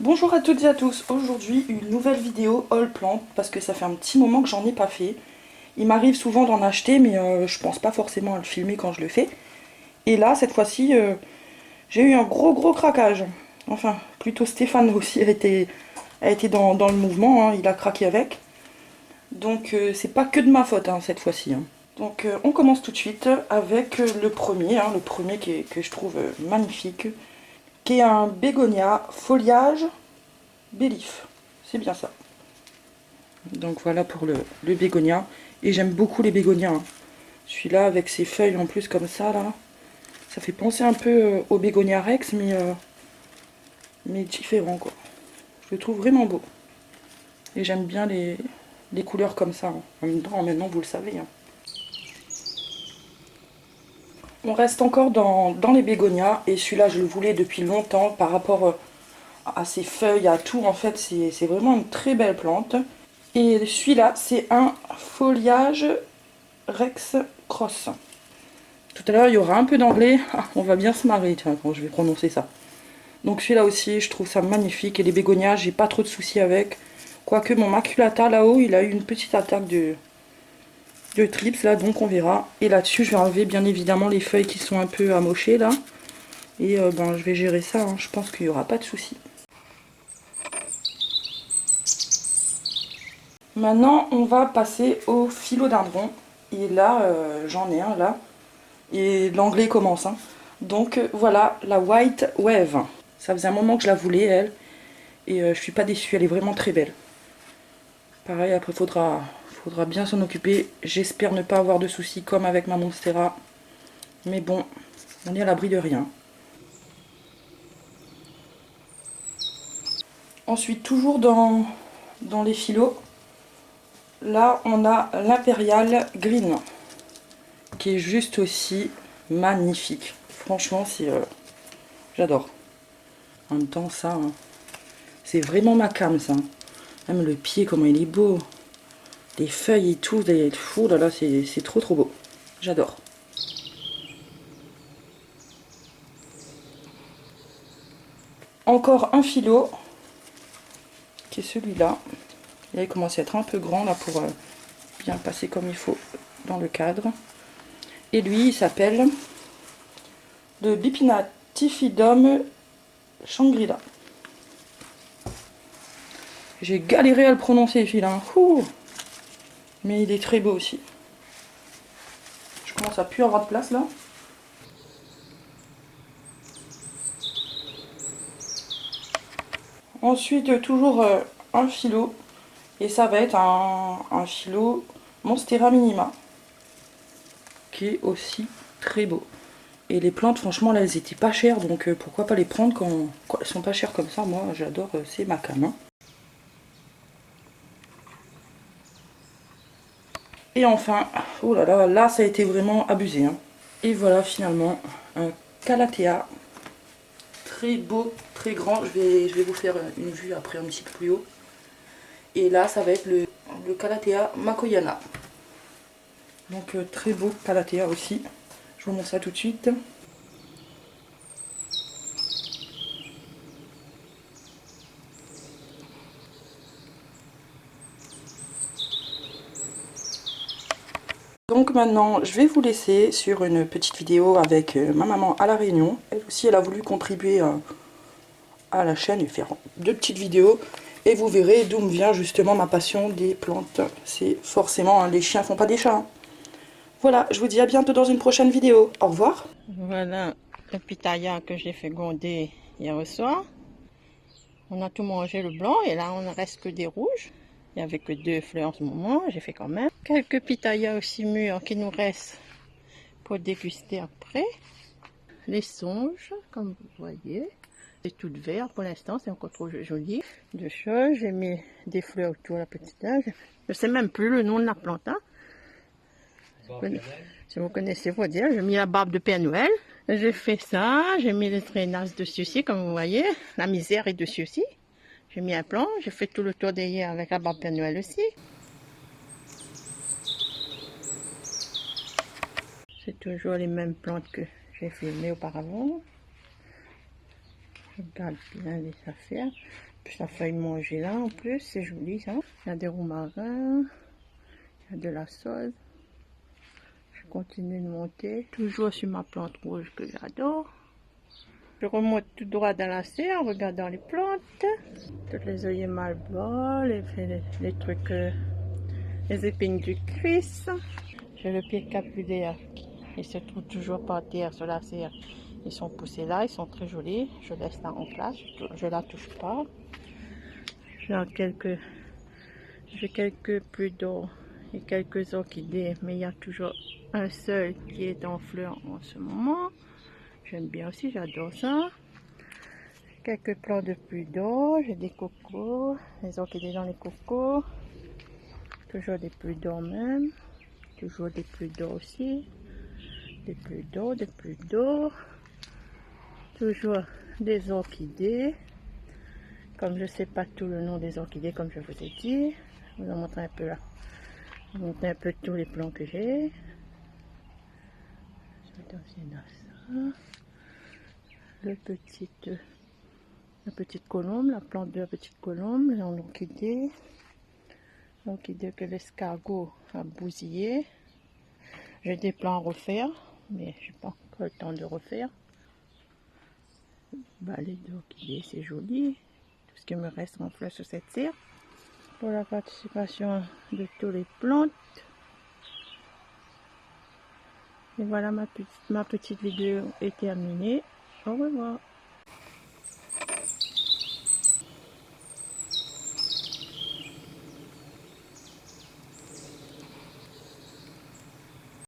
Bonjour à toutes et à tous, aujourd'hui une nouvelle vidéo haul plante parce que ça fait un petit moment que j'en ai pas fait. Il m'arrive souvent d'en acheter mais je pense pas forcément à le filmer quand je le fais. Et là cette fois-ci j'ai eu un gros craquage. Enfin plutôt Stéphane aussi a été dans le mouvement, hein, il a craqué avec. Donc c'est pas que de ma faute hein, cette fois-ci. Hein. Donc on commence tout de suite avec le premier, hein, que je trouve magnifique, qui est un bégonia foliage Bélif, c'est bien ça. Donc voilà pour le bégonia. Et j'aime beaucoup les bégonias. Hein. Celui-là avec ses feuilles en plus comme ça là. Ça fait penser un peu au bégonia rex mais différent quoi. Je le trouve vraiment beau. Et j'aime bien les couleurs comme ça. Hein. En même temps maintenant vous le savez. Hein. On reste encore dans les bégonias. Et celui-là je le voulais depuis longtemps par rapport à ses feuilles, à tout. En fait c'est vraiment une très belle plante. Et celui-là, c'est un foliage Rex Cross. Tout à l'heure, il y aura un peu d'anglais. Ah, on va bien se marrer, tiens, quand je vais prononcer ça. Donc celui-là aussi, je trouve ça magnifique. Et les bégonias, j'ai pas trop de soucis avec. Quoique mon maculata, là-haut, il a eu une petite attaque de trips, là, donc on verra. Et là-dessus, je vais enlever, bien évidemment, les feuilles qui sont un peu amochées, là. Et ben, je vais gérer ça, hein. Je pense qu'il n'y aura pas de soucis. Maintenant, on va passer au philodendron. Et là, j'en ai un là. Et l'anglais commence. Hein. Donc voilà, la White Wave. Ça faisait un moment que je la voulais, elle. Et je suis pas déçue, elle est vraiment très belle. Pareil, après, faudra bien s'en occuper. J'espère ne pas avoir de soucis comme avec ma Monstera. Mais bon, on est à l'abri de rien. Ensuite, toujours dans les philos. Là, on a l'Imperial Green, qui est juste aussi magnifique. Franchement, c'est j'adore. En même temps, ça, hein, c'est vraiment ma came, ça. Même le pied, comment il est beau. Les feuilles et tout. Oh là là, c'est trop beau. J'adore. Encore un philo, qui est celui-là. Il commence à être un peu grand, là, pour bien passer comme il faut dans le cadre. Et lui, il s'appelle le Bipinatifidum Shangri-La. J'ai galéré à le prononcer, celui-là. Mais il est très beau aussi. Je commence à plus avoir de place, là. Ensuite, toujours un philo. Et ça va être un philo Monstera Minima. Qui est aussi très beau. Et les plantes, franchement, là, elles étaient pas chères. Donc, pourquoi pas les prendre quand elles sont pas chères comme ça. Moi, j'adore, c'est ma came. Hein. Et enfin, oh là là, là, ça a été vraiment abusé. Hein. Et voilà, finalement, un Calathea. Très beau, très grand. Je vais vous faire une vue après un petit peu plus haut. Et là, ça va être le Calathea Makoyana. Donc, très beau Calathea aussi. Je vous montre ça tout de suite. Donc maintenant, je vais vous laisser sur une petite vidéo avec ma maman à La Réunion. Elle aussi, elle a voulu contribuer à la chaîne et faire deux petites vidéos. Et vous verrez d'où me vient justement ma passion des plantes. C'est forcément, hein, les chiens font pas des chats. Hein. Voilà, je vous dis à bientôt dans une prochaine vidéo. Au revoir. Voilà le pitaya que j'ai fait gronder hier soir. On a tout mangé le blanc et là on ne reste que des rouges. Il n'y avait que 2 fleurs en ce moment, j'ai fait quand même. Quelques pitayas aussi mûrs qui nous restent pour déguster après. Les songes, comme vous voyez. C'est tout vert pour l'instant, c'est encore trop joli. De choses, j'ai mis des fleurs autour de la petite là. Je ne sais même plus le nom de la plante. Hein. Si vous connaissez, il faut dire. J'ai mis la barbe de Père Noël. J'ai fait ça. J'ai mis les traînasses dessus aussi, comme vous voyez. La misère est dessus aussi. J'ai mis un plan. J'ai fait tout le tour derrière avec la barbe de Père Noël aussi. C'est toujours les mêmes plantes que j'ai filmées auparavant. Je regarde bien les affaires. Puis la feuille manger là en plus, c'est joli ça. Il y a des romarins, il y a de la sauce. Je continue de monter, toujours sur ma plante rouge que j'adore. Je remonte tout droit dans la serre en regardant les plantes. Toutes les œillets malbois, les trucs, les épines du Christ. J'ai le pied capullaire qui se trouve toujours par terre sur la serre. Ils sont poussés là, ils sont très jolis. Je laisse ça en place, je la touche pas. J'ai quelques pluies d'eau et quelques orchidées, mais il y a toujours un seul qui est en fleurs en ce moment. J'aime bien aussi, j'adore ça. Quelques plants de pluie d'eau, j'ai des cocos, les orchidées dans les cocos. Toujours des pluies d'eau même. Toujours des pluies d'eau aussi. Des pluies d'eau, des pluies d'eau. Toujours des orchidées. Comme je ne sais pas tout le nom des orchidées, comme je vous ai dit, je vous en montre un peu là. Je vous montre un peu tous les plants que j'ai. La petite colombe, la plante de la petite colombe, l'orchidée. L'orchidée que l'escargot a bousillé. J'ai des plants à refaire, mais je n'ai pas encore le temps de refaire. Balai d'orchidée, c'est joli. Tout ce qui me reste en fleurs sur cette serre. Pour la participation de toutes les plantes. Et voilà, ma petite vidéo est terminée. Au revoir.